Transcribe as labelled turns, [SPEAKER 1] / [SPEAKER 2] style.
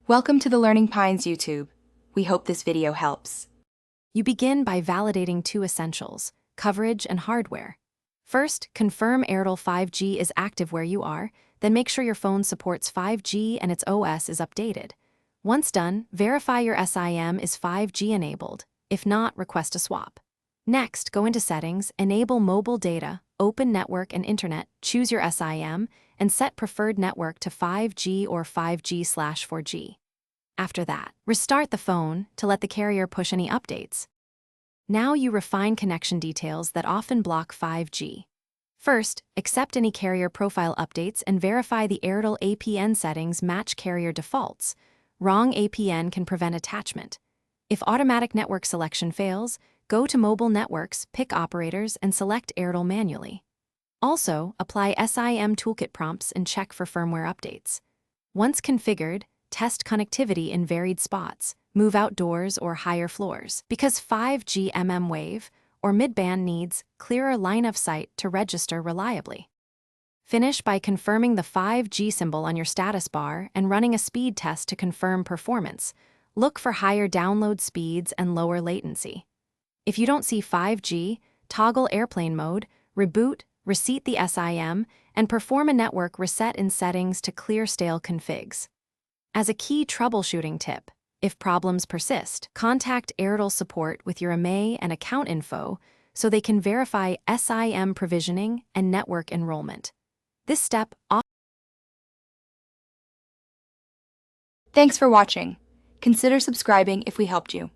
[SPEAKER 1] Welcome to the Learning Pines YouTube. We hope this video helps.
[SPEAKER 2] You begin by validating two essentials, coverage and hardware. First, confirm Airtel 5G is active where you are, then make sure your phone supports 5G and its OS is updated. Once done, verify your SIM is 5G enabled. If not, request a swap. Next, go into Settings, enable mobile data, open network and internet, choose your SIM, and set preferred network to 5G or 5G/4G. After that, restart the phone to let the carrier push any updates. Now you refine connection details that often block 5G. First, accept any carrier profile updates and verify the Airtel APN settings match carrier defaults. Wrong APN can prevent attachment. If automatic network selection fails, go to Mobile Networks, pick Operators, and select Airtel manually. Also, apply SIM toolkit prompts and check for firmware updates. Once configured, test connectivity in varied spots, move outdoors or higher floors, because 5G mmWave or midband needs clearer line of sight to register reliably. Finish by confirming the 5G symbol on your status bar and running a speed test to confirm performance. Look for higher download speeds and lower latency. If you don't see 5G, toggle airplane mode, reboot, reset the SIM, and perform a network reset in settings to clear stale configs. As a key troubleshooting tip, if problems persist, contact Airtel support with your IMEI and account info so they can verify SIM provisioning and network enrollment. This step
[SPEAKER 1] Thanks for watching. Consider subscribing if we helped you.